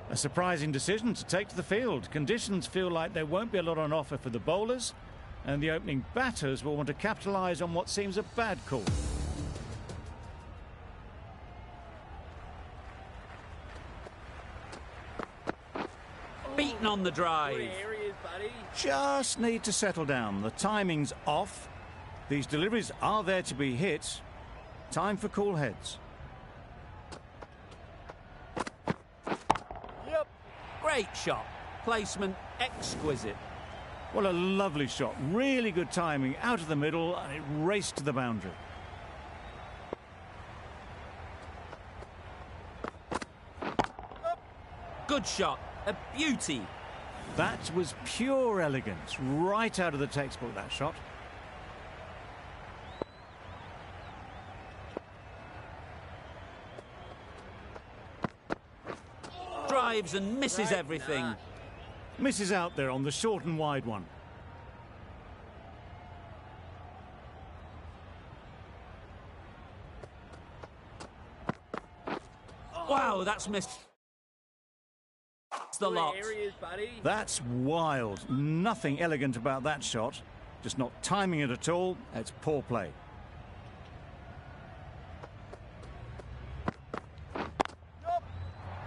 A surprising decision to take to the field. Conditions feel like there won't be a lot on offer for the bowlers, and the opening batters will want to capitalise on what seems a bad call. Beaten on the drive. Good areas, buddy. Just need to settle down. The timing's off. These deliveries are there to be hit. Time for cool heads. Yep. Great shot. Placement exquisite. What a lovely shot. Really good timing. Out of the middle, and it raced to the boundary. Good shot. A beauty. That was pure elegance. Right out of the textbook, that shot. Drives and misses everything. Misses out there on the short and wide one. Wow, that's missed. It's the lot. Good areas, buddy. That's wild. Nothing elegant about that shot. Just not timing it at all. It's poor play.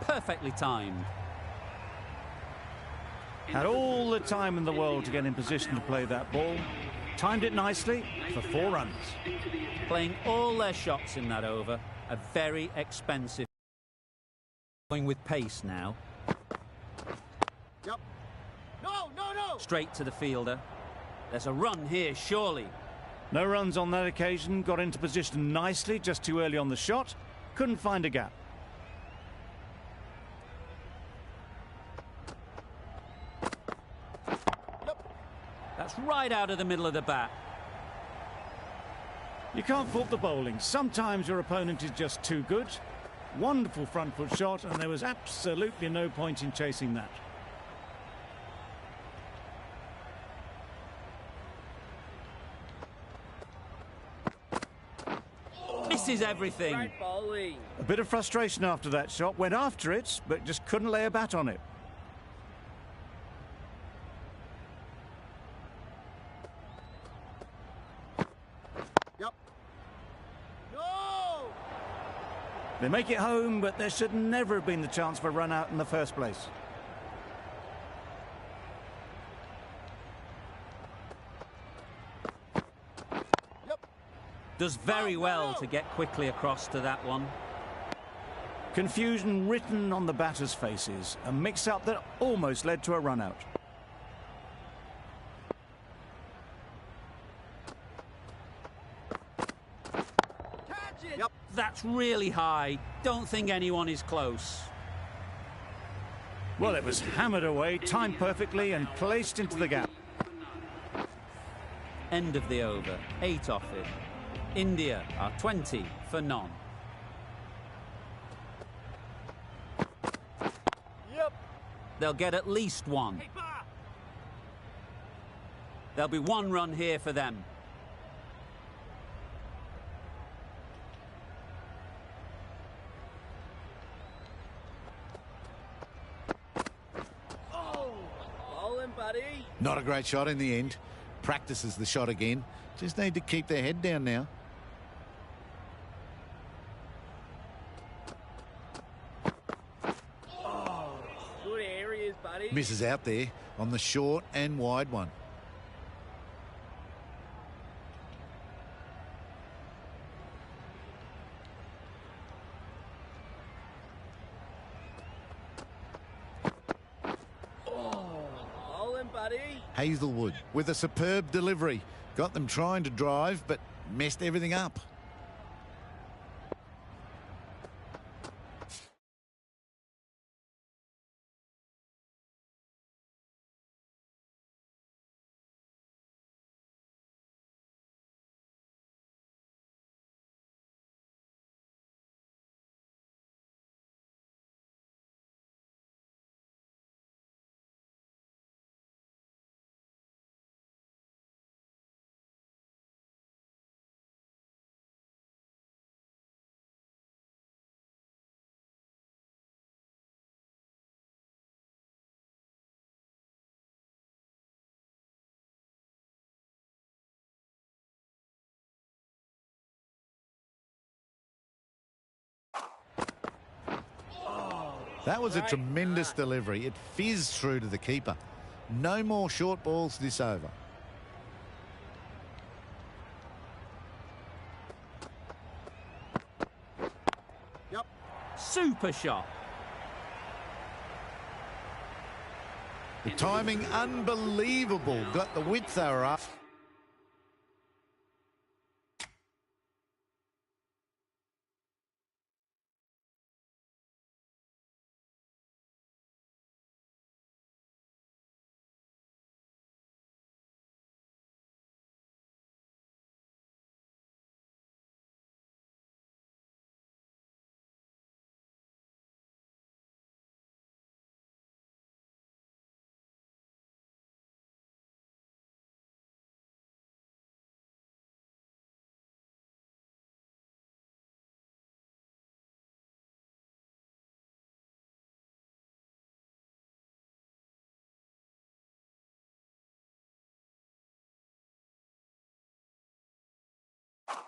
Perfectly timed. Had all the time in the world to get in position to play that ball. Timed it nicely for 4 runs. Playing all their shots in that over. A very expensive. Going with pace now. Yep. No, no, no. Straight to the fielder. There's a run here, surely. No runs on that occasion. Got into position nicely, just too early on the shot. Couldn't find a gap. That's right out of the middle of the bat. You can't fault the bowling. Sometimes your opponent is just too good. Wonderful front foot shot, and there was absolutely no point in chasing that. Misses everything. Great bowling. A bit of frustration after that shot. Went after it, but just couldn't lay a bat on it. Yep. No. They make it home, but there should never have been the chance for a run out in the first place. Yep. Does very well to get quickly across to that one. Confusion written on the batters' faces. A mix-up that almost led to a run-out. Catch it. Yep. That's really high. Don't think anyone is close. Well, it was hammered away, timed perfectly and placed into the gap. End of the over. 8 off it. India are 20 for none. Yep. They'll get at least 1. There'll be 1 run here for them. Oh, bowling, buddy. Not a great shot in the end. Practices the shot again. Just need to keep their head down now. Good areas, buddy. Misses out there on the short and wide one. Bowling, buddy. Hazelwood with a superb delivery. Got them trying to drive, but messed everything up. That was a tremendous delivery. It fizzed through to the keeper. No more short balls this over. Yep. Super shot. The timing unbelievable. Got the width they were up.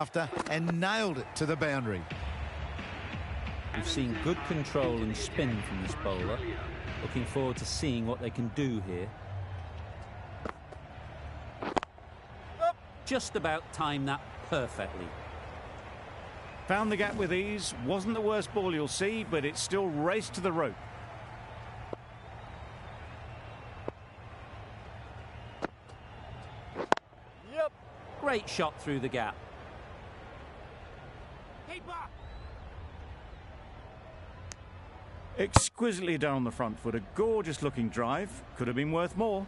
After and nailed it to the boundary. We've seen good control and spin from this bowler. Looking forward to seeing what they can do here. Just about timed that perfectly. Found the gap with ease. Wasn't the worst ball you'll see, but it still raced to the rope. Yep. Great shot through the gap. Exquisitely down on the front foot. A gorgeous looking drive. Could have been worth more.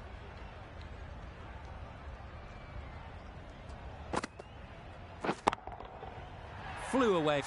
Flew away.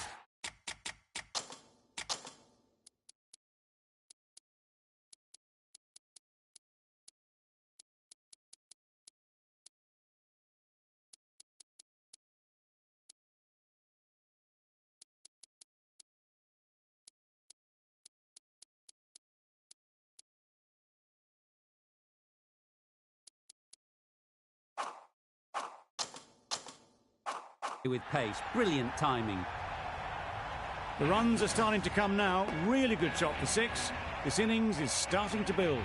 With pace. Brilliant timing. The runs are starting to come now. Really good shot for 6. This innings is starting to build.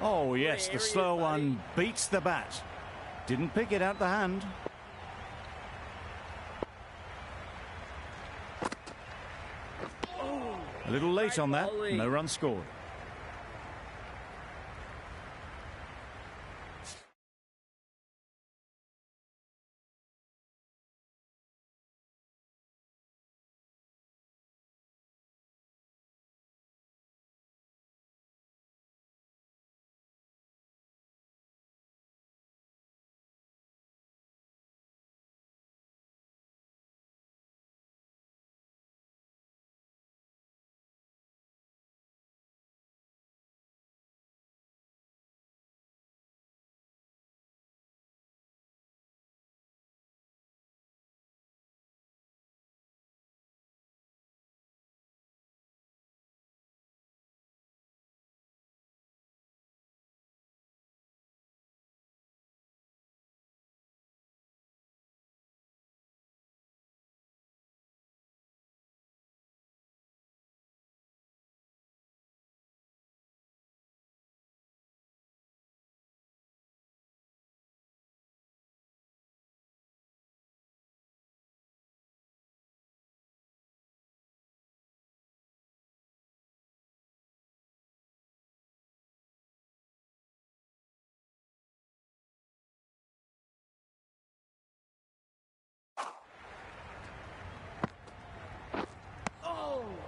Oh yes, the slow one beats the bat. Didn't pick it out the hand. A little late on that. No run scored.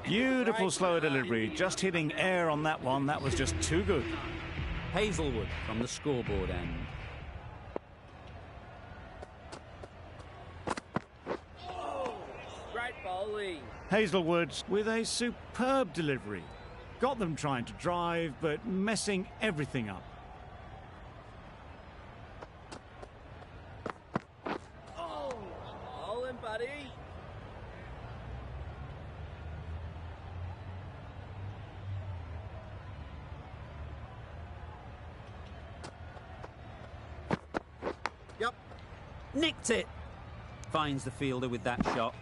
Beautiful slow delivery. Just hitting air on that one. That was just too good. Hazlewood from the scoreboard end. Great bowling. Hazlewood with a superb delivery. Got them trying to drive, but messing everything up. Bowling, buddy. Yep. Nicked it. Finds the fielder with that shot.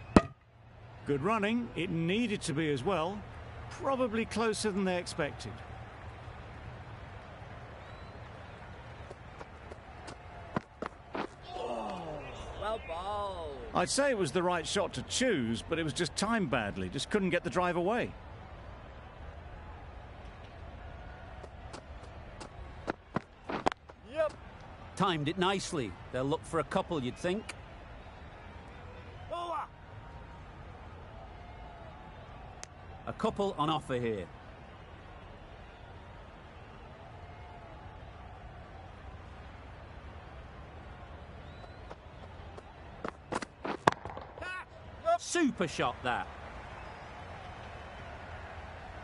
Good running. It needed to be as well. Probably closer than they expected. Well bowled. I'd say it was the right shot to choose, but it was just timed badly. Just couldn't get the drive away. Yep. Timed it nicely. They'll look for a couple, you'd think. Bowler. A couple on offer here. Super shot, that.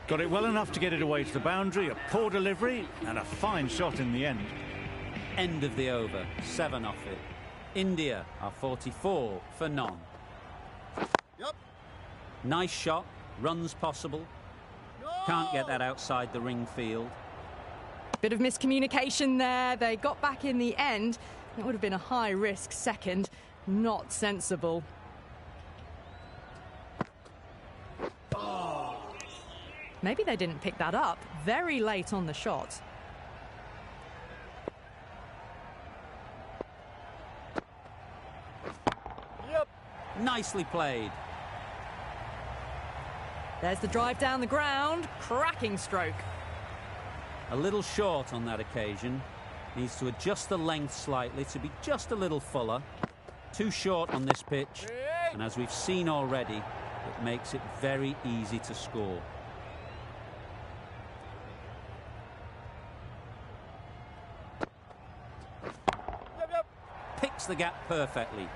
Got it well enough to get it away to the boundary. A poor delivery and a fine shot in the end. End of the over. 7 off it. India are 44 for none. Yep. Nice shot. Runs possible. Can't get that outside the ring field. Bit of miscommunication there. They got back in the end. It would have been a high-risk second. Not sensible. Maybe they didn't pick that up very late on the shot. Yep. Nicely played. There's the drive down the ground. Cracking stroke. A little short on that occasion. Needs to adjust the length slightly to be just a little fuller. Too short on this pitch. And as we've seen already, it makes it very easy to score. Yep. Picks the gap perfectly.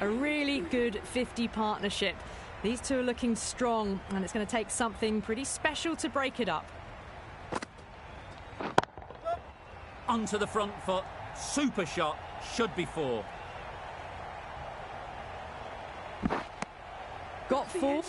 A really good 50 partnership. These two are looking strong, and it's going to take something pretty special to break it up. Onto the front foot. Super shot. Should be 4. Got 4.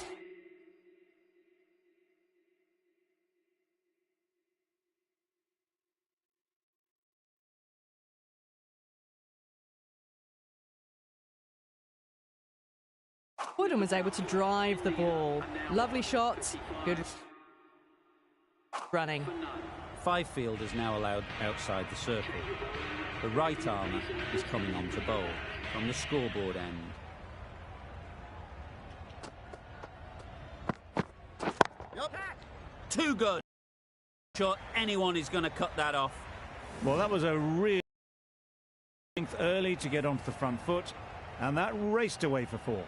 Wooden was able to drive the ball. Lovely shot. Good running. 5 fielders now allowed outside the circle. The right armour is coming on to bowl from the scoreboard end. Yep. Too good. Sure, anyone is going to cut that off. Well, that was a real length early to get onto the front foot, and that raced away for 4.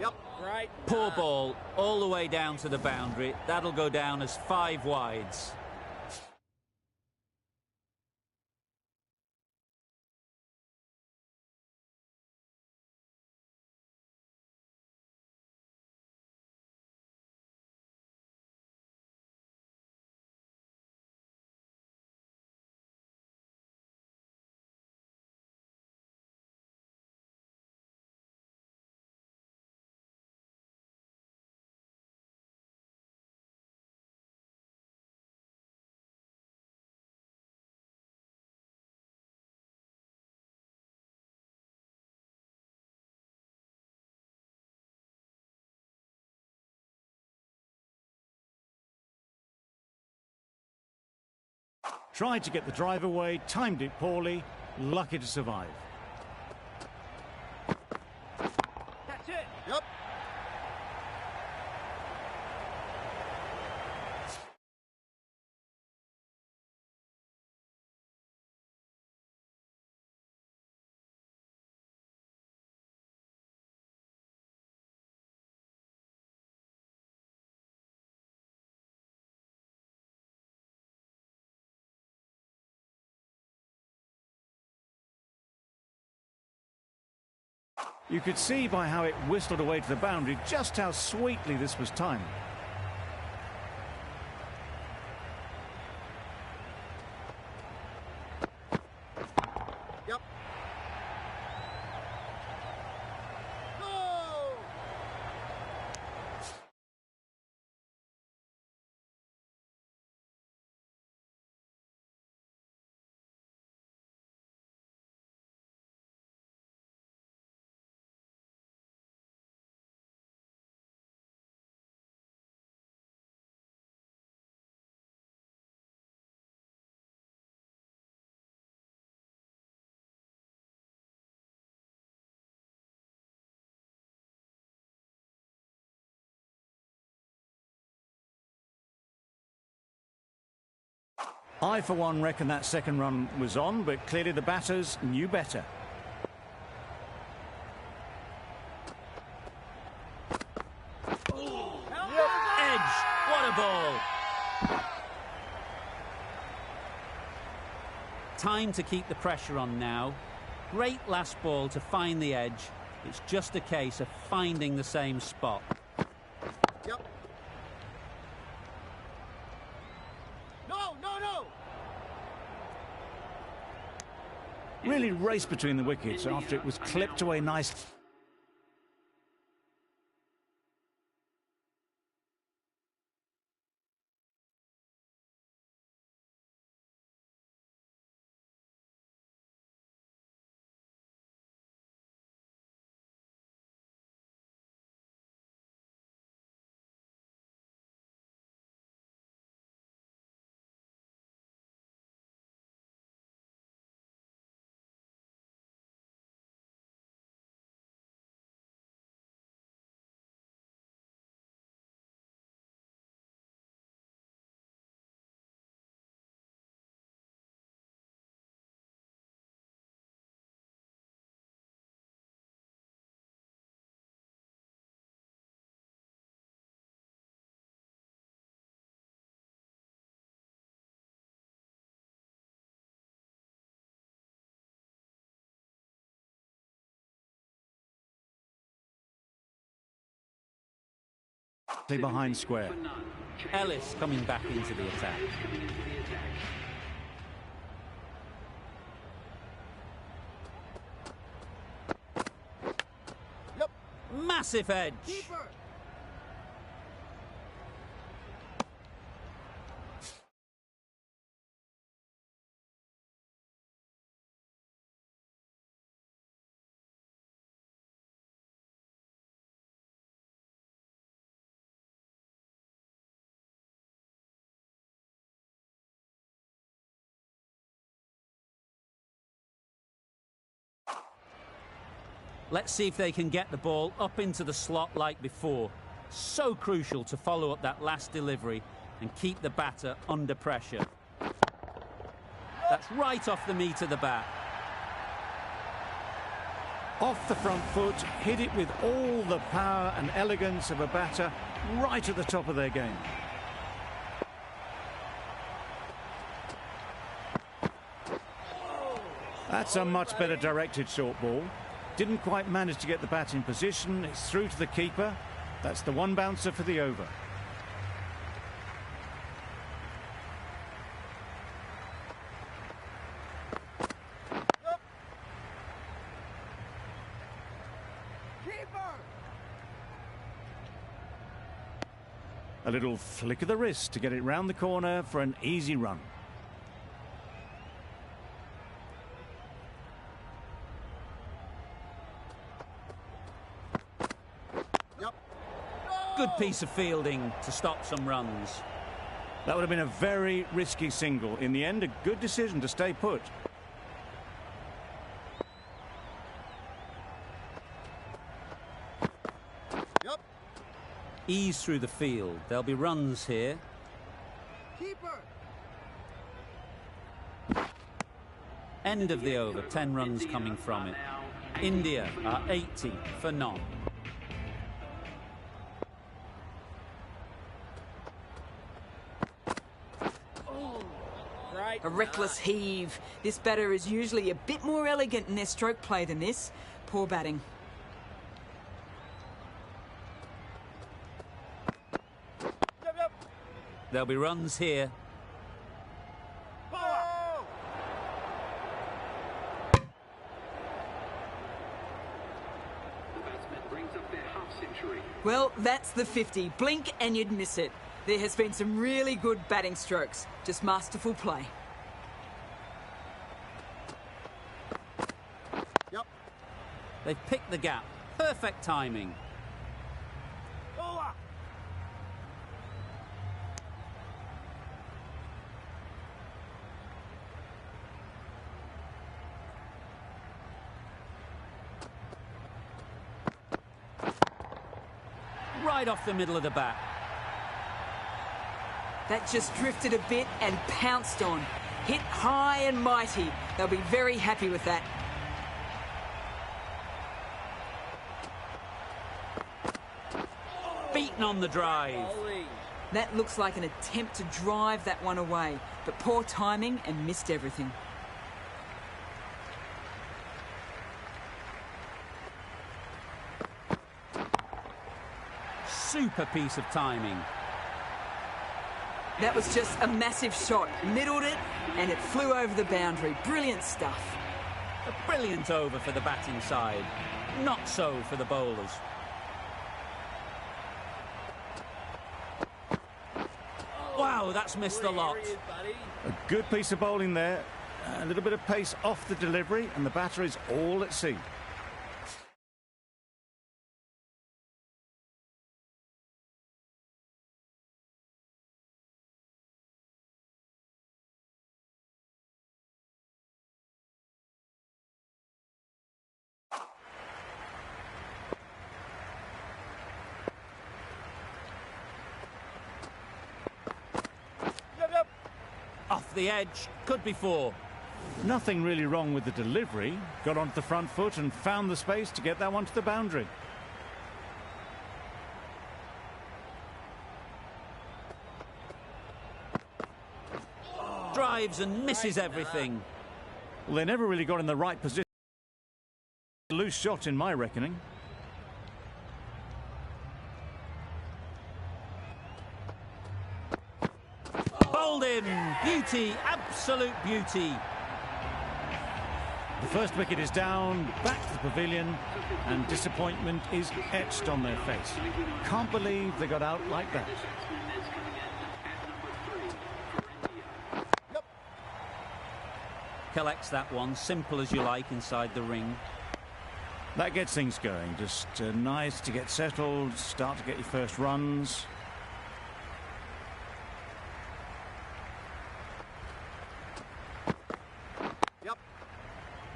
Yep. Great. Poor ball, all the way down to the boundary. That'll go down as 5 wides. Tried to get the drive away, timed it poorly, lucky to survive. That's it. Yep. You could see by how it whistled away to the boundary just how sweetly this was timed. Yep. Go! I, for one, reckon that second run was on, but clearly the batters knew better. Edge, what a ball! Time to keep the pressure on now. Great last ball to find the edge. It's just a case of finding the same spot. Yep. No, no, no! Really raced between the wickets after it was clipped away nicely. Behind square. Ellis coming back into the attack. Yep. Massive edge. Keeper. Let's see if they can get the ball up into the slot like before. So crucial to follow up that last delivery and keep the batter under pressure. That's right off the meat of the bat. Off the front foot, hit it with all the power and elegance of a batter right at the top of their game. That's a much better directed short ball. Didn't quite manage to get the bat in position. It's through to the keeper. That's the one bouncer for the over. A little flick of the wrist to get it round the corner for an easy run. Good piece of fielding to stop some runs. That would have been a very risky single. In the end, a good decision to stay put. Yep. Ease through the field. There'll be runs here. Keeper. End of the over. 10 runs coming from it. India are 80 for none. A reckless heave. This batter is usually a bit more elegant in their stroke play than this. Poor batting. Yep. There'll be runs here. Power. Well, that's the 50. Blink and you'd miss it. There has been some really good batting strokes. Just masterful play. Yep. They've picked the gap. Perfect timing. Power. Right off the middle of the bat. That just drifted a bit and pounced on. Hit high and mighty. They'll be very happy with that. Beaten on the drive. That looks like an attempt to drive that one away, but poor timing and missed everything. Super piece of timing. That was just a massive shot. Middled it, and it flew over the boundary. Brilliant stuff. A brilliant over for the batting side. Not so for the bowlers. Wow, that's missed a lot. A good piece of bowling there. A little bit of pace off the delivery, and the batter is all at sea. Off the edge, could be 4. Nothing really wrong with the delivery. Got onto the front foot and found the space to get that one to the boundary. Drives and misses everything. Well, they never really got in the right position. Loose shot in my reckoning. Bowled in. Beauty, absolute beauty. The first wicket is down, back to the pavilion, and disappointment is etched on their face. Can't believe they got out like that. Collects that one, simple as you like, inside the ring. That gets things going. Just nice to get settled, start to get your first runs.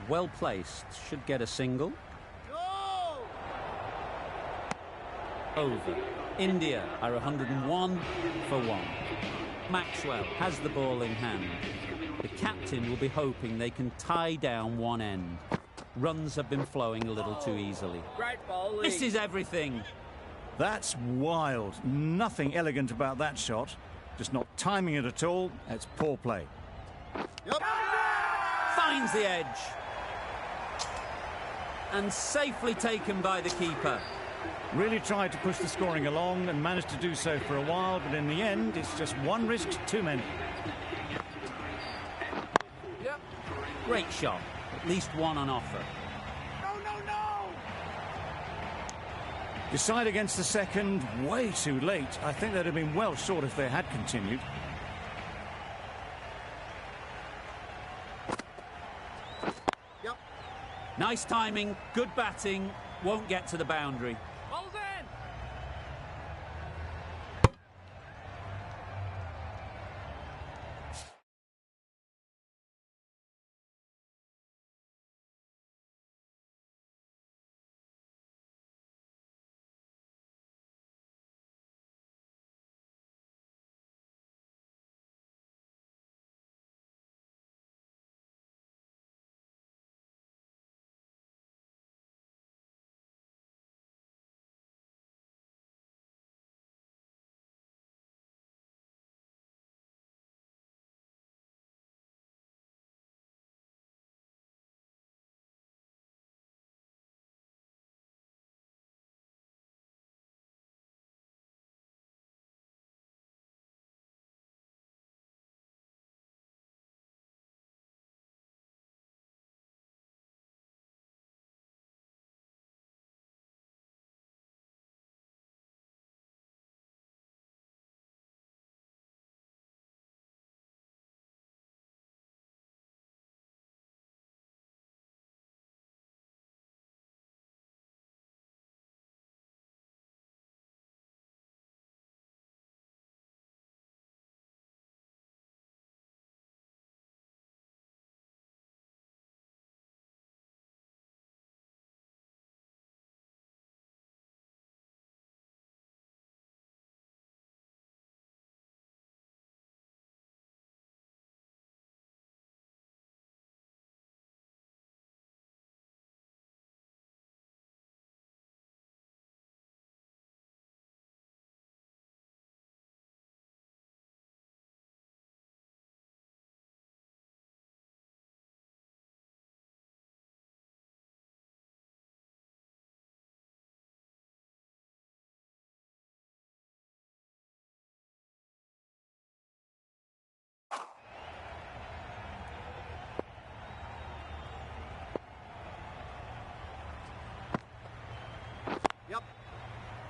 Well placed, should get a single. Over. India are 101 for 1. Maxwell has the ball in hand. The captain will be hoping they can tie down one end. Runs have been flowing a little too easily. This is everything. That's wild. Nothing elegant about that shot. Just not timing it at all. It's poor play. Finds the edge. And safely taken by the keeper. Really tried to push the scoring along and managed to do so for a while, but in the end, it's just one risk too many. Great shot. At least one on offer. Decide against the second, way too late. I think they'd have been well short if they had continued. Nice timing, good batting, won't get to the boundary.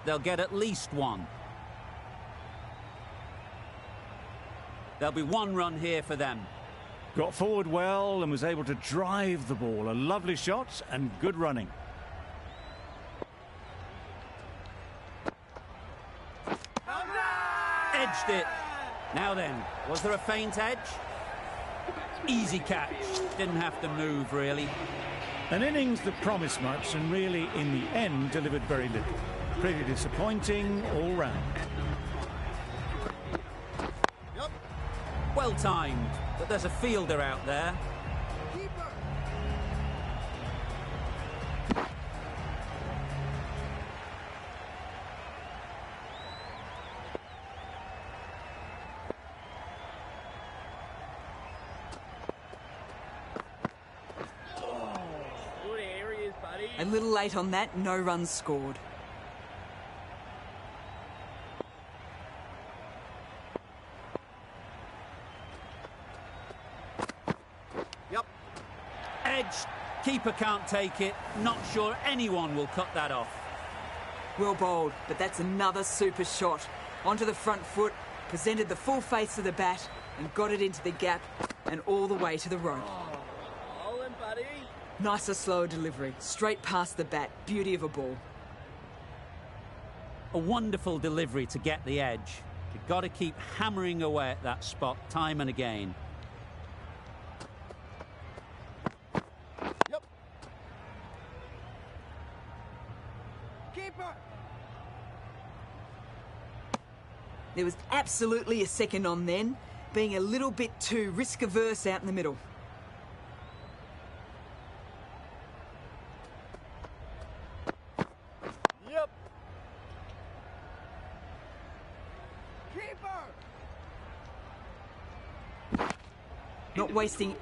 they'll get at least one. There'll be one run here for them. Got forward well and was able to drive the ball. A lovely shot and good running. Edged it. Now then, was there a feint edge? Easy catch. Didn't have to move, really. An innings that promised much and really, in the end, delivered very little. Pretty disappointing all round. Yep. Well timed, but there's a fielder out there. Keeper. Good areas, buddy. A little late on that, no runs scored. Yep. Edged. Keeper can't take it. Not sure anyone will cut that off. Well bowled, but that's another super shot. Onto the front foot, presented the full face of the bat and got it into the gap and all the way to the rope. Bowling, buddy. Nicer, slower delivery, straight past the bat. Beauty of a ball. A wonderful delivery to get the edge. You've got to keep hammering away at that spot time and again. Yep. Keeper. There was absolutely a second on then, being a little bit too risk-averse out in the middle. Yep. Keeper. Not wasting...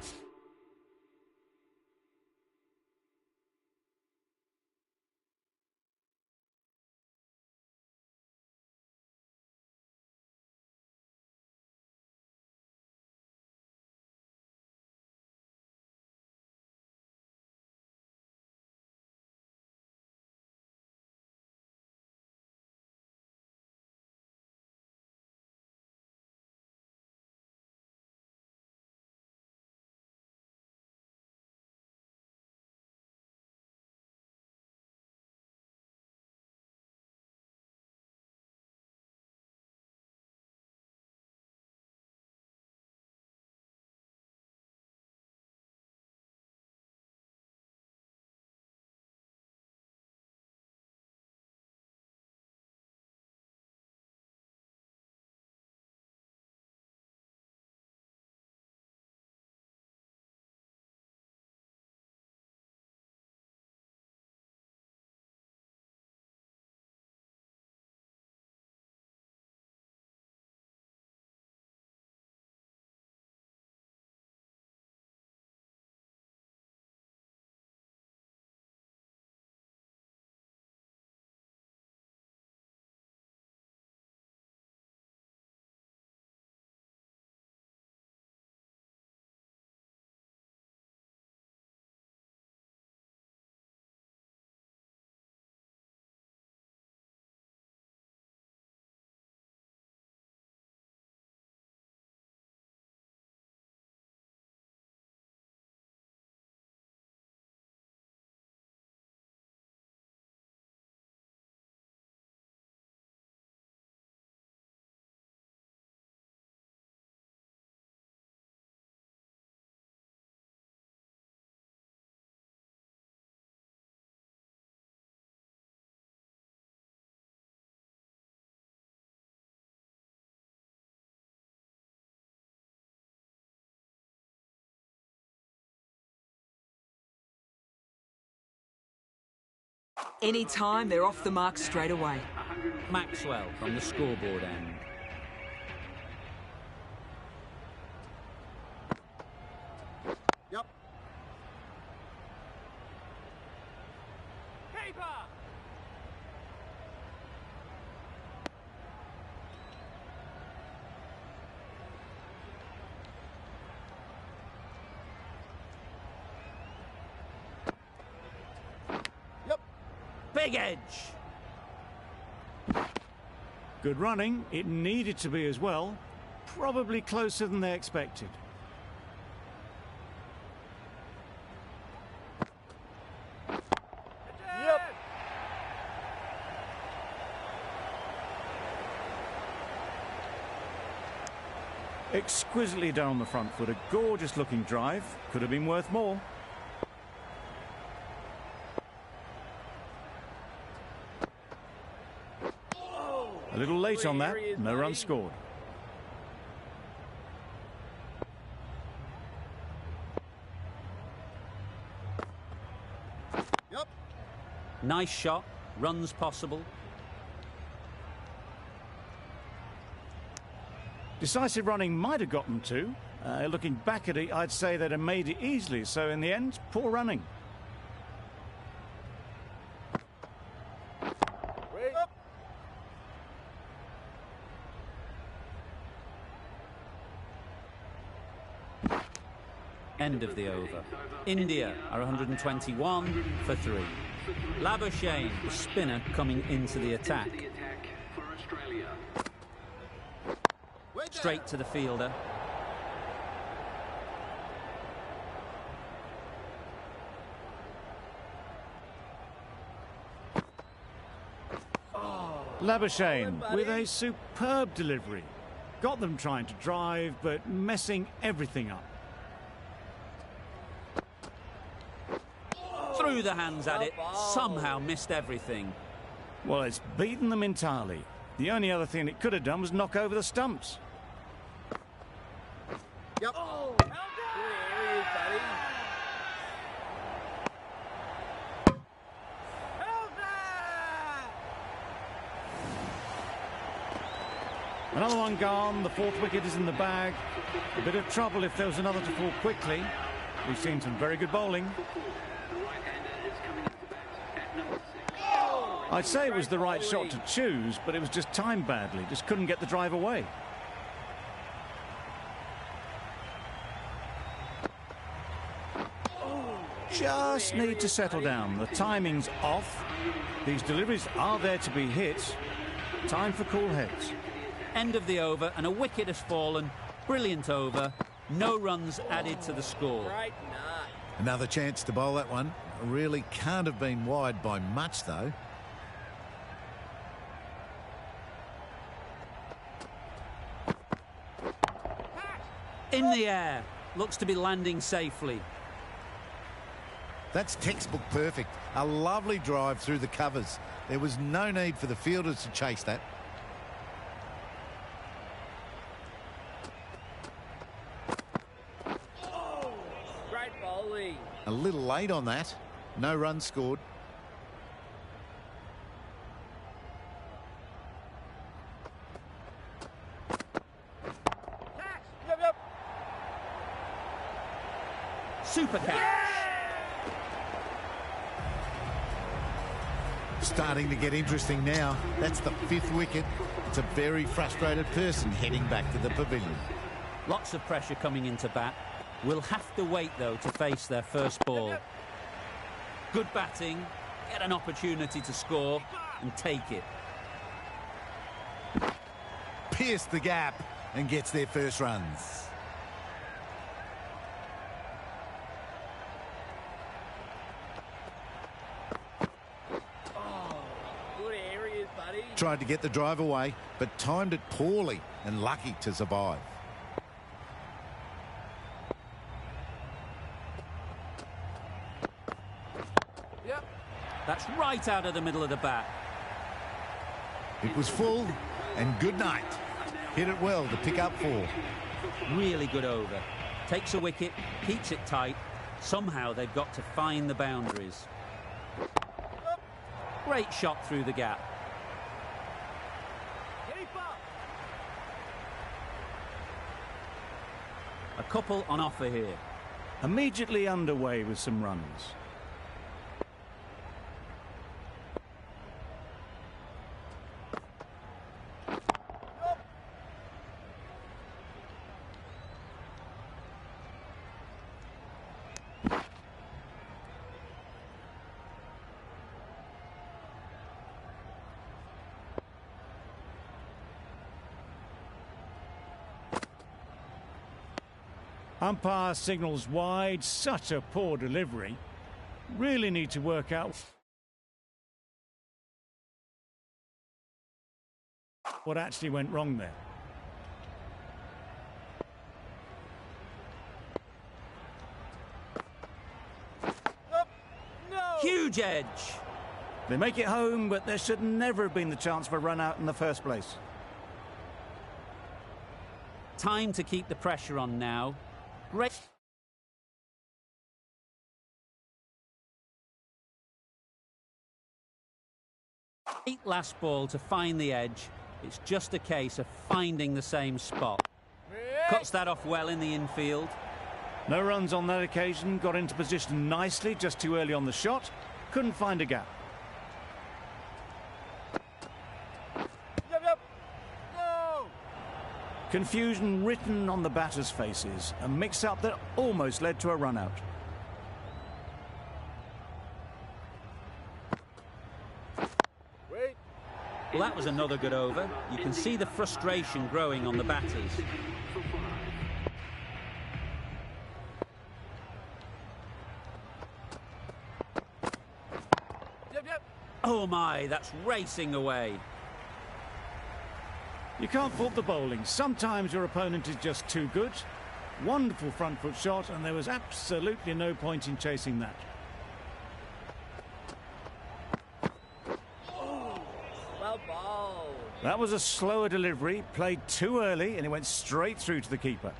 Anytime, they're off the mark straight away. Maxwell from the scoreboard end. Yep. Keeper. Big edge. Good running. It needed to be as well. Probably closer than they expected. Yep. Exquisitely done on the front foot. A gorgeous looking drive. Could have been worth more. A little late on that. No runs scored. Yep. Nice shot. Runs possible. Decisive running might have gotten two. Looking back at it, I'd say they'd have made it easily. So in the end, poor running. Wait. Up. End of the over. India are 121 for 3. Labuschagne, the spinner, coming into the attack. Straight to the fielder. Labuschagne with a superb delivery. Got them trying to drive, but messing everything up. Threw the hands at it, somehow missed everything. Well, it's beaten them entirely. The only other thing it could have done was knock over the stumps. Yep. Oh, good areas, buddy. Another one gone. The fourth wicket is in the bag. A bit of trouble if there was another to fall quickly. We've seen some very good bowling. I'd say it was the right shot to choose, but it was just timed badly. Just couldn't get the drive away. Just need to settle down. The timing's off. These deliveries are there to be hit. Time for cool heads. End of the over, and a wicket has fallen. Brilliant over. No runs added to the score. Right, nah. Another chance to bowl that one. Really can't have been wide by much, though. In the air. Looks to be landing safely. That's textbook perfect. A lovely drive through the covers. There was no need for the fielders to chase that. Great bowling. A little late on that. No runs scored. Yep, yep. Super catch. Starting to get interesting now. That's the fifth wicket. It's a very frustrated person heading back to the pavilion. Lots of pressure coming into bat. Will have to wait, though, to face their first ball. Good batting. Get an opportunity to score and take it. Pierced the gap and gets their first runs. Good areas, buddy. Tried to get the drive away, but timed it poorly and lucky to survive. Yep. That's right out of the middle of the bat. It was full and good night. Hit it well to pick up 4. Really good over. Takes a wicket, keeps it tight. Somehow they've got to find the boundaries. Great shot through the gap. Keep up. A couple on offer here. Immediately underway with some runs. Umpire signals wide. Such a poor delivery. Really need to work out what actually went wrong there. No! Huge edge. They make it home, but there should never have been the chance for a run out in the first place. Time to keep the pressure on now. Great. Great last ball to find the edge. It's just a case of finding the same spot. Cuts that off well in the infield. No runs on that occasion. Got into position nicely, just too early on the shot. Couldn't find a gap. Yep. No! Confusion written on the batters' faces. A mix-up that almost led to a run-out. Wait. Well, that was another good over. You can see the frustration growing on the batters. Yep. Oh my, that's racing away. You can't fault the bowling. Sometimes your opponent is just too good. Wonderful front foot shot, and there was absolutely no point in chasing that. Well bowled. That was a slower delivery, played too early, and it went straight through to the keeper.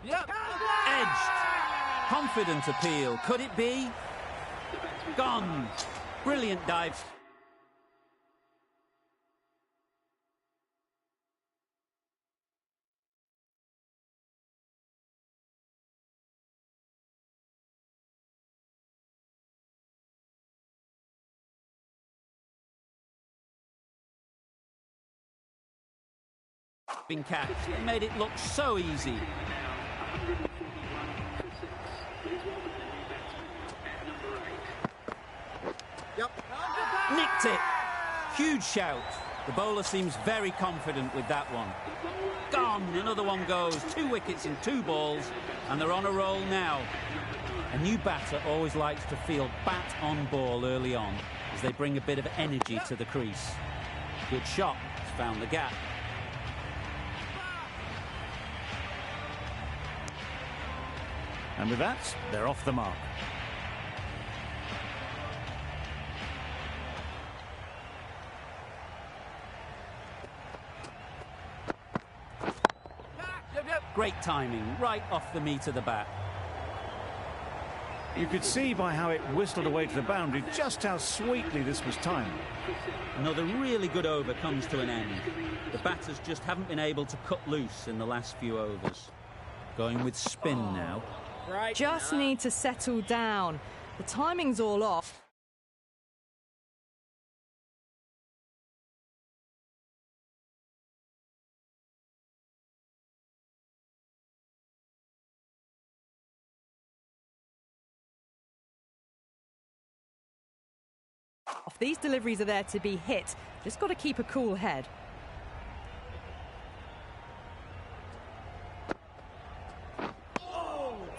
Yep. Edged. Confident appeal. Could it be? Gone. Brilliant dive. Been catch. They made it look so easy. Yep. Nicked it. Huge shout. The bowler seems very confident with that one. Gone. Another one goes. 2 wickets in 2 balls, and they're on a roll now. A new batter always likes to feel bat on ball early on, as they bring a bit of energy to the crease. Good shot. It's found the gap. And with that, they're off the mark. Yep. Great timing, right off the meat of the bat. You could see by how it whistled away to the boundary just how sweetly this was timed. Another really good over comes to an end. The batters just haven't been able to cut loose in the last few overs. Going with spin now. Right. Just need to settle down. The timing's all off. These deliveries are there to be hit. Just got to keep a cool head.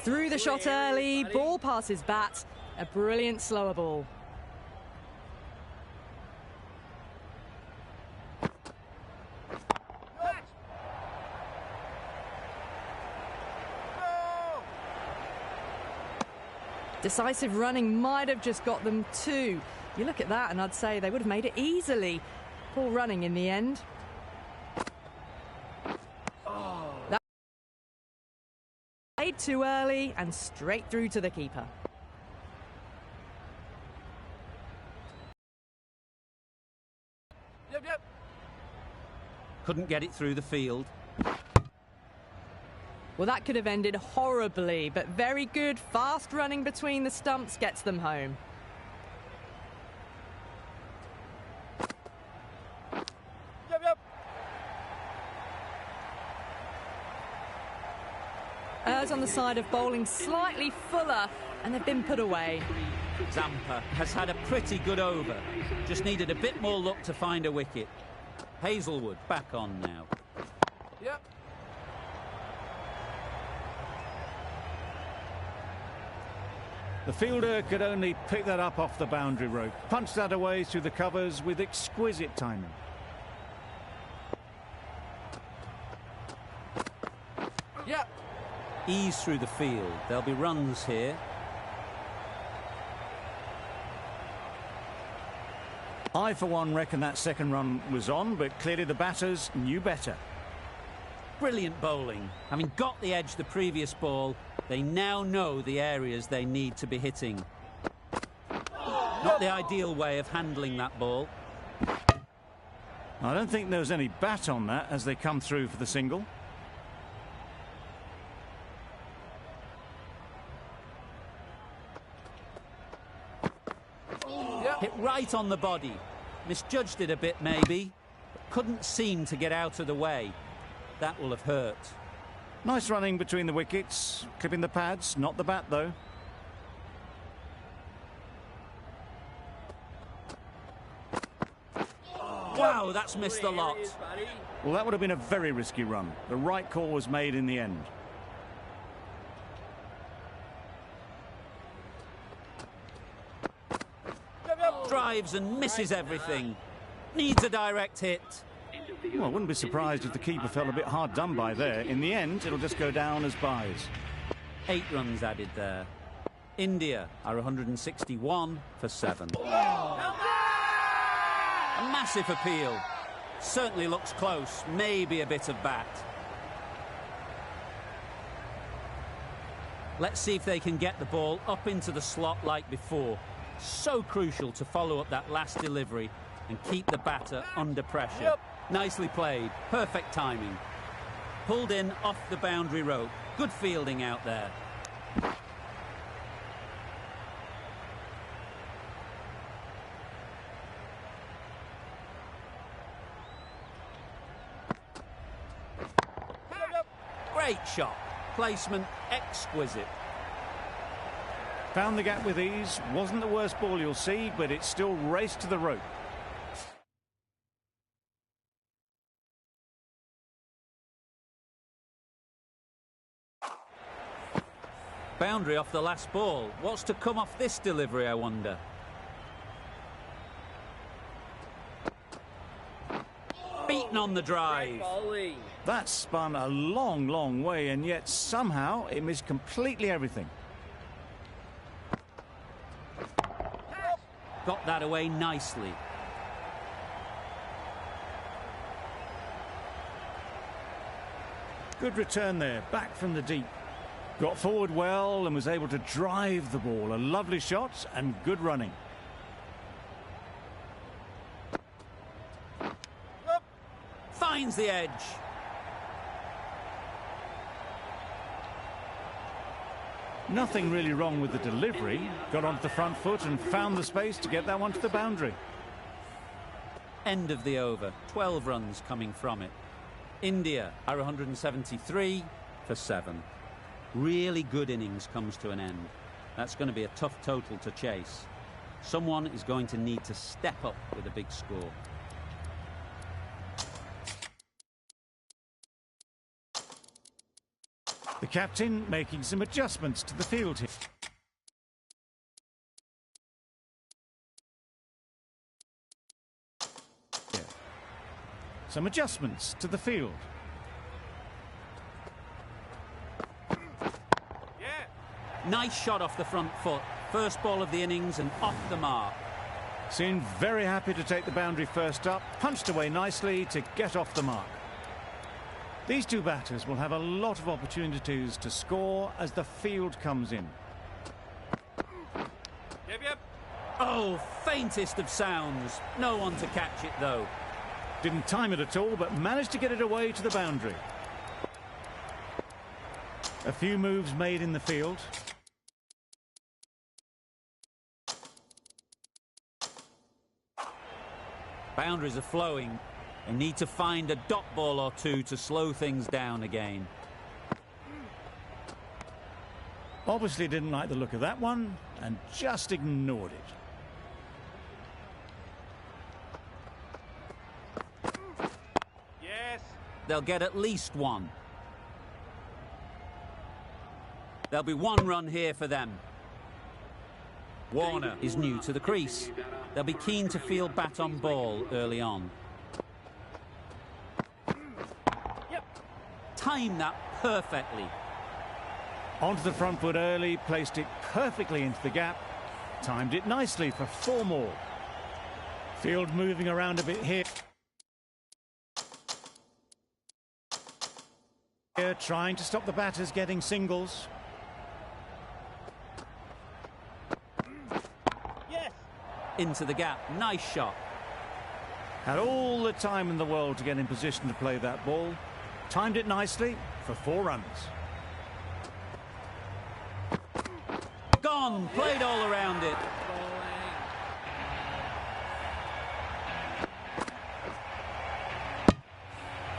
Through the shot early, ball passes bat. A brilliant slower ball. Decisive running might have just got them 2. You look at that and I'd say they would have made it easily. Poor running in the end. That played too early and straight through to the keeper. Yep. Couldn't get it through the field. Well, that could have ended horribly, but very good. Fast running between the stumps gets them home. Yep. Errs on the side of bowling slightly fuller, and they've been put away. Zampa has had a pretty good over. Just needed a bit more luck to find a wicket. Hazelwood back on now. Yep. The fielder could only pick that up off the boundary rope. Punched that away through the covers with exquisite timing. Yep. Ease through the field. There'll be runs here. I, for one, reckon that second run was on, but clearly the batters knew better. Brilliant bowling. Having got the edge the previous ball, they now know the areas they need to be hitting. Not the ideal way of handling that ball. I don't think there was any bat on that as they come through for the single. Hit right on the body. Misjudged it a bit, maybe. But couldn't seem to get out of the way. That will have hurt. Nice running between the wickets. Clipping the pads, not the bat, though. Wow, that's missed a lot. Well, that would have been a very risky run. The right call was made in the end. Drives and misses everything. Needs a direct hit. Well, I wouldn't be surprised if the keeper felt a bit hard done by there. In the end, it'll just go down as byes. 8 runs added there. India are 161 for 7. A massive appeal. Certainly looks close. Maybe a bit of bat. Let's see if they can get the ball up into the slot like before. So crucial to follow up that last delivery and keep the batter under pressure. Yep. Nicely played. Perfect timing. Pulled in off the boundary rope. Good fielding out there. Great shot. Placement exquisite. Found the gap with ease. Wasn't the worst ball you'll see, but it still raced to the rope. Boundary off the last ball. What's to come off this delivery, I wonder? Beaten on the drive. That spun a long, long way, and yet somehow it missed completely everything. Got that away nicely. Good return there, back from the deep. Got forward well and was able to drive the ball. A lovely shot and good running. Finds the edge. Nothing really wrong with the delivery. Got onto the front foot and found the space to get that one to the boundary. End of the over. 12 runs coming from it. India are 173 for 7. Really good innings comes to an end. That's going to be a tough total to chase. Someone is going to need to step up with a big score. The captain making some adjustments to the field here. Some adjustments to the field. Nice shot off the front foot. First ball of the innings and off the mark. Seemed very happy to take the boundary first up. Punched away nicely to get off the mark. These two batters will have a lot of opportunities to score as the field comes in. Oh, faintest of sounds. No one to catch it, though. Didn't time it at all, but managed to get it away to the boundary. A few moves made in the field. Boundaries are flowing. They need to find a dot ball or two to slow things down again. Obviously didn't like the look of that one and just ignored it. Yes. They'll get at least one. There'll be one run here for them. Warner is new to the crease. They'll be keen to field bat on ball early on. Yep. Time that perfectly. Onto the front foot early, placed it perfectly into the gap. Timed it nicely for 4 more. Field moving around a bit here. Here trying to stop the batters getting singles. Yes. Into the gap. Nice shot. Had all the time in the world to get in position to play that ball. Timed it nicely for 4 runs. Gone. Played all around it.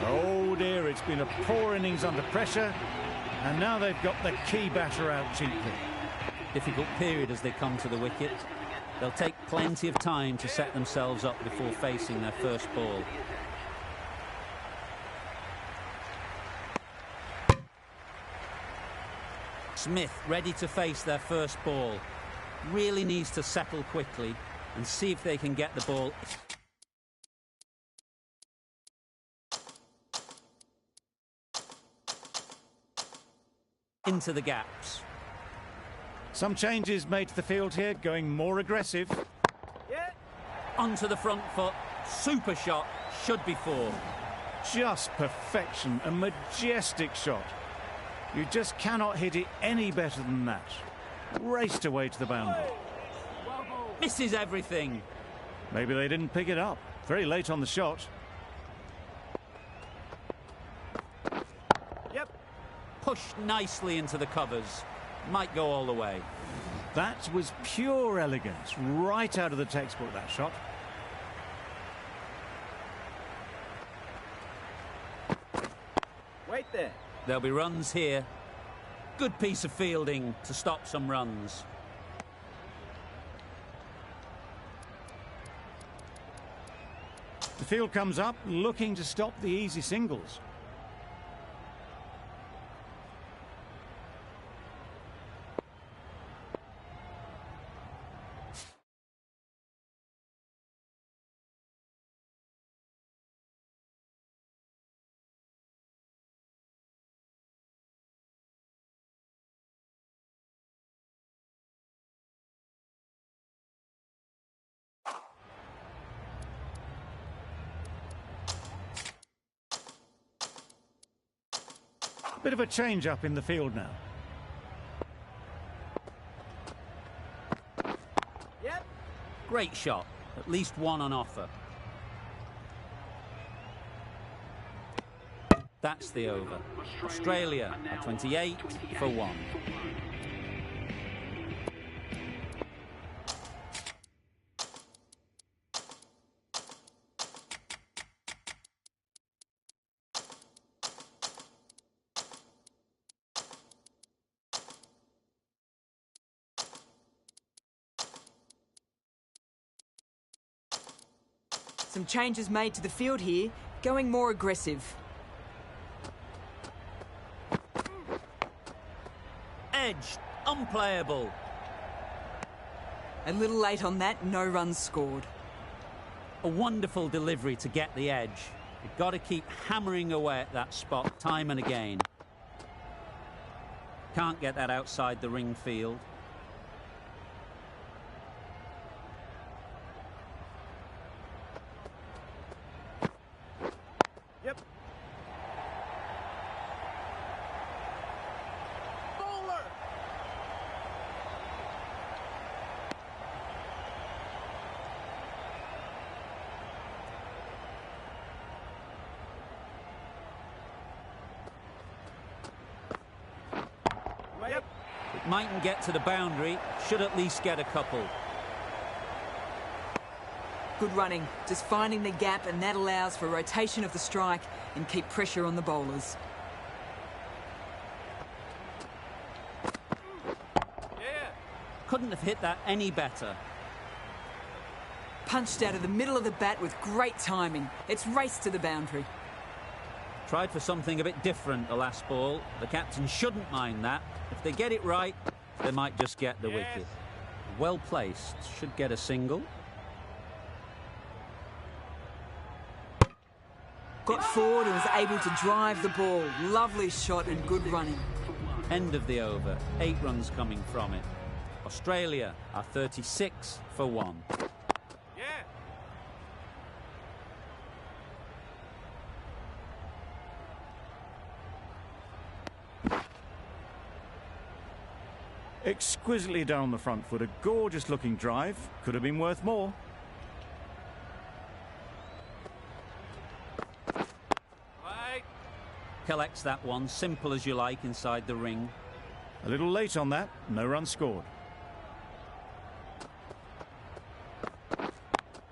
Oh dear, it's been a poor innings under pressure, and now they've got the key batter out cheaply. Difficult period as they come to the wicket. They'll take plenty of time to set themselves up before facing their first ball. Smith ready to face their first ball. Really needs to settle quickly and see if they can get the ball. Into the gaps. Some changes made to the field here, going more aggressive. Yeah. Onto the front foot. Super shot. Should be 4. Just perfection, a majestic shot. You just cannot hit it any better than that. Raced away to the boundary. Misses everything. Maybe they didn't pick it up. Very late on the shot. Yep. Pushed nicely into the covers. Might go all the way. That was pure elegance. Right out of the textbook, that shot. Wait there. There'll be runs here. Good piece of fielding to stop some runs. The field comes up, looking to stop the easy singles. Bit of a change up in the field now. Yep. Great shot. At least one on offer. That's the over. Australia are 28 for 1. Some changes made to the field here, going more aggressive. Edge, unplayable. A little late on that, no runs scored. A wonderful delivery to get the edge. You've got to keep hammering away at that spot time and again. Can't get that outside the ring field. Yep. Bowler. Yep. It mightn't get to the boundary, should at least get a couple. Good running, just finding the gap, and that allows for rotation of the strike and keep pressure on the bowlers. Couldn't have hit that any better. Punched out of the middle of the bat with great timing. It's raced to the boundary. Tried for something a bit different the last ball. The captain shouldn't mind that. If they get it right, they might just get the wicket. Well placed. Should get a single. Got forward and was able to drive the ball. Lovely shot and good running. End of the over. 8 runs coming from it. Australia are 36 for 1. Exquisitely down the front foot, a gorgeous looking drive. Could have been worth more. Collects that one, simple as you like, inside the ring. A little late on that, no run scored.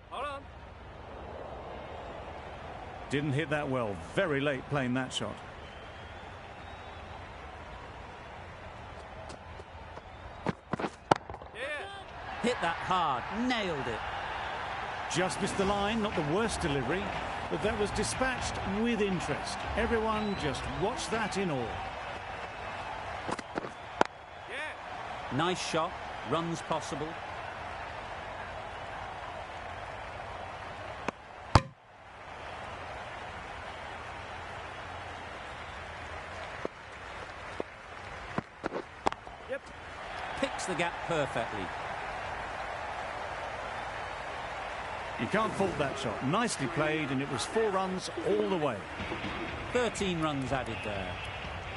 Hold on. Didn't hit that well, very late playing that shot. Hit that hard, nailed it. Just missed the line, not the worst delivery, but that was dispatched with interest. Everyone just watched that in awe. Nice shot, runs possible. Picks the gap perfectly. You can't fault that shot. Nicely played, and it was 4 runs all the way. 13 runs added there.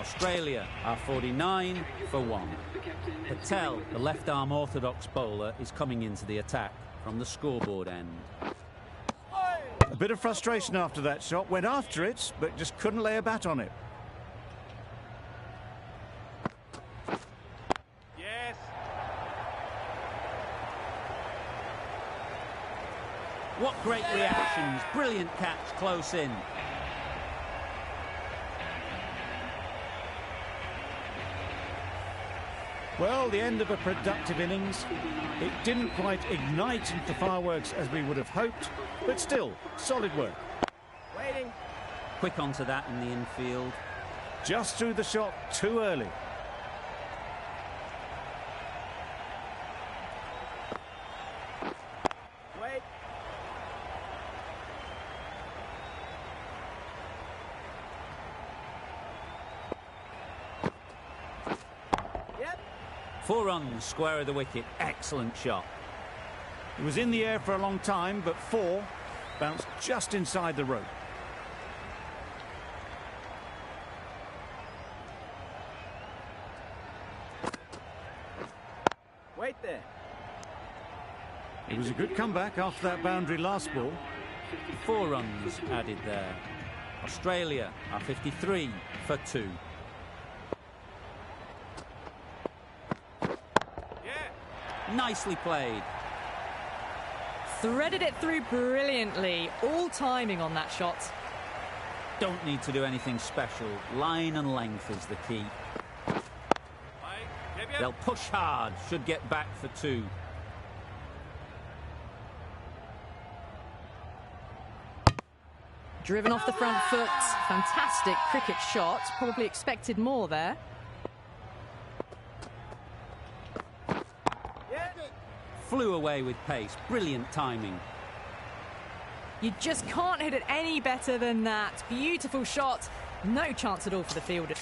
Australia are 49 for 1. Patel, the left-arm orthodox bowler, is coming into the attack from the scoreboard end. A bit of frustration after that shot. Went after it, but just couldn't lay a bat on it. What great reactions. Brilliant catch close in. Well, the end of a productive innings. It didn't quite ignite into fireworks as we would have hoped, but still, solid work. Waiting. Quick onto that in the infield. Just threw the shot too early. Wait. Yep. 4 runs, square of the wicket. Excellent shot. It was in the air for a long time, but 4 bounced just inside the rope. Wait there. It was a good comeback after that boundary last ball. 4 runs added there. Australia are 53 for 2. Nicely played. Threaded it through brilliantly. All timing on that shot. Don't need to do anything special. Line and length is the key. They'll push hard. Should get back for 2. Driven off the front foot. Fantastic cricket shot. Probably expected more there. Flew away with pace. Brilliant timing. You just can't hit it any better than that. Beautiful shot. No chance at all for the fielder.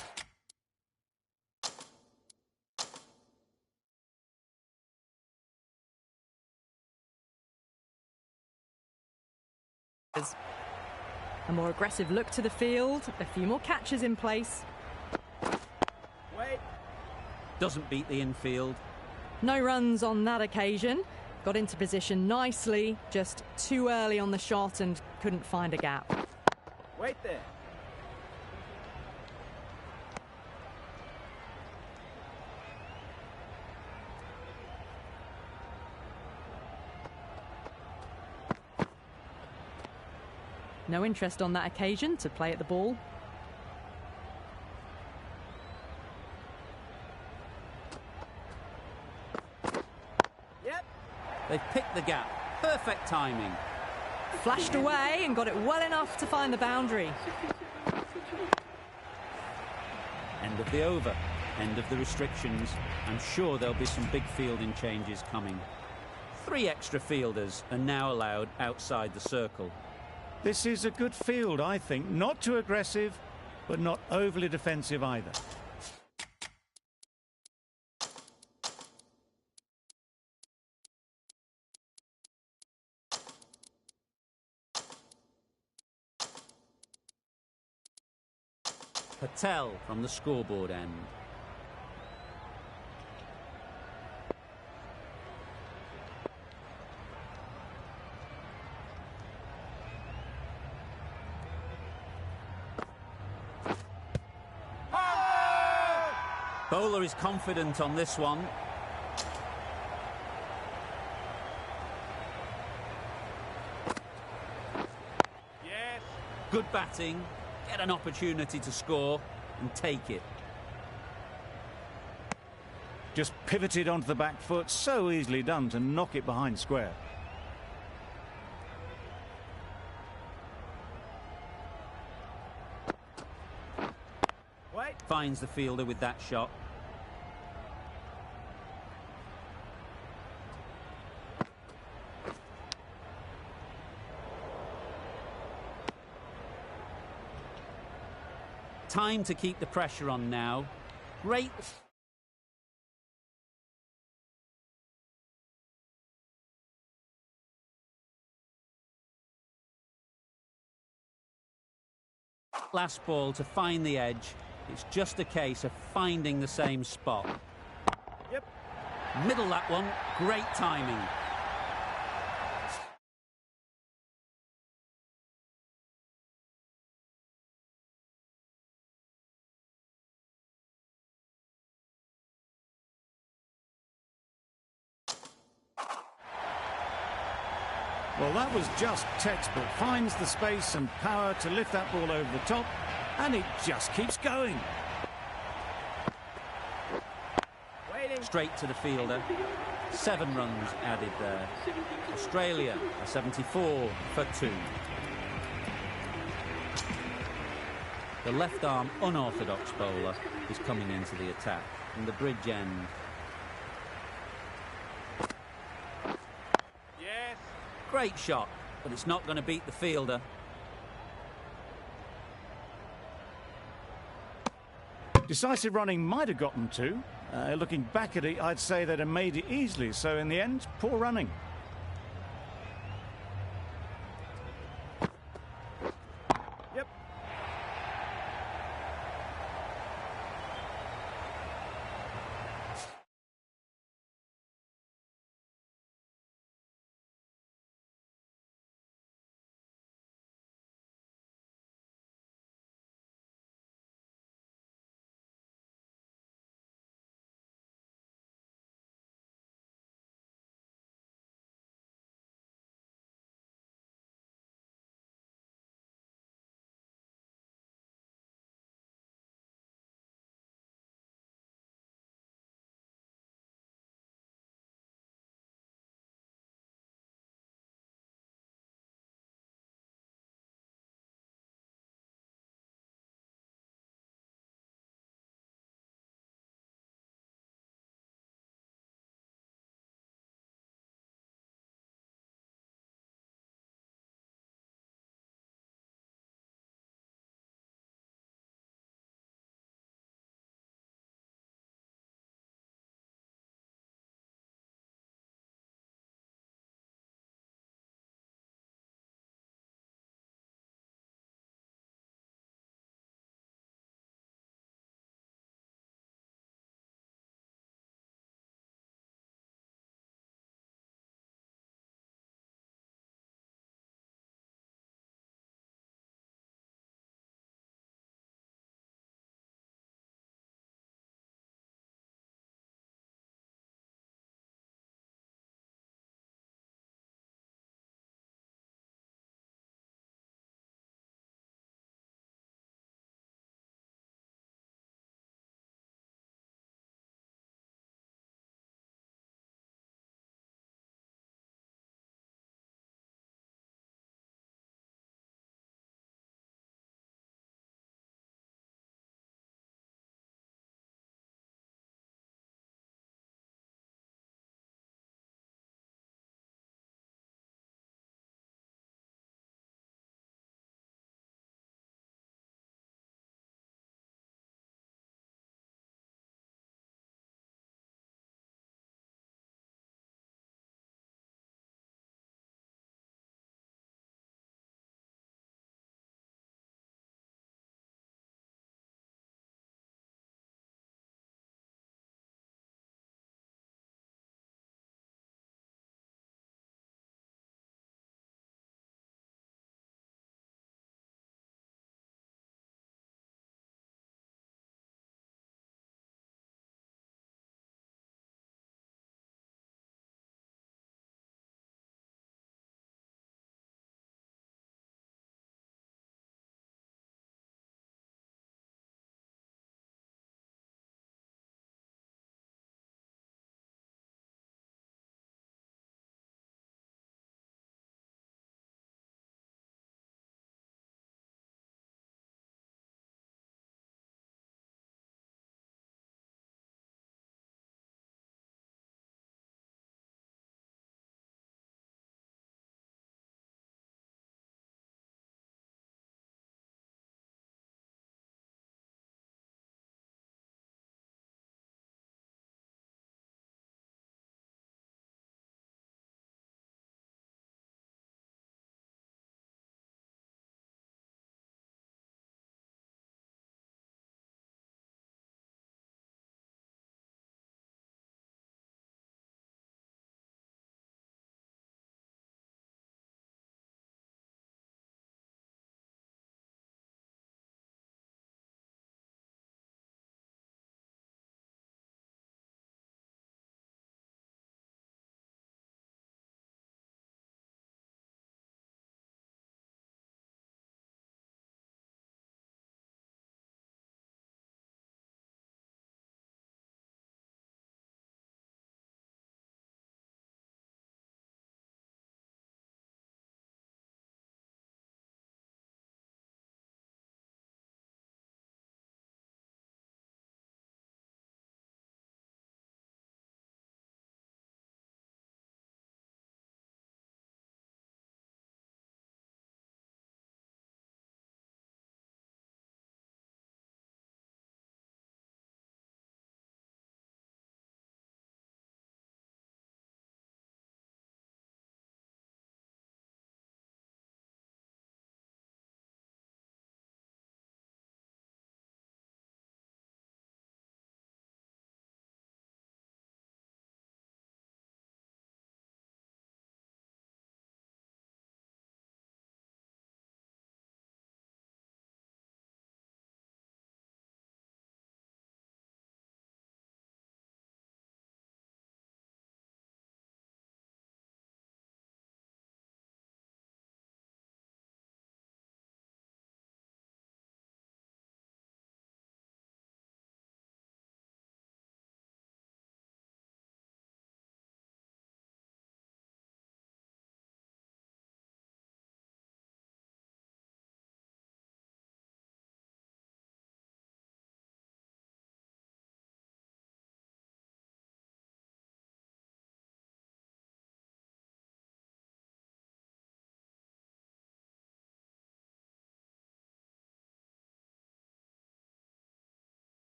A more aggressive look to the field. A few more catches in place. Wait. Doesn't beat the infield. No runs on that occasion. Got into position nicely, just too early on the shot and couldn't find a gap. Wait there. No interest on that occasion to play at the ball. They've picked the gap. Perfect timing. Flashed away and got it well enough to find the boundary. End of the over. End of the restrictions. I'm sure there'll be some big fielding changes coming. 3 extra fielders are now allowed outside the circle. This is a good field, I think. Not too aggressive, but not overly defensive either. Patel from the scoreboard end. Bowler is confident on this one. Yes. Good batting. Get an opportunity to score and take it. Just pivoted onto the back foot. So easily done to knock it behind square. Wait. Finds the fielder with that shot. Time to keep the pressure on now. Great. Last ball to find the edge. It's just a case of finding the same spot. Yep. Middle that one. Great timing. Well, that was just textbook. Finds the space and power to lift that ball over the top, and it just keeps going. Waiting. Straight to the fielder. 7 runs added there. Australia are 74 for 2. The left-arm unorthodox bowler is coming into the attack from the bridge end. Yes. Great shot, but it's not going to beat the fielder. Decisive running might have gotten 2. Looking back at it, I'd say they'd have made it easily. So in the end, poor running.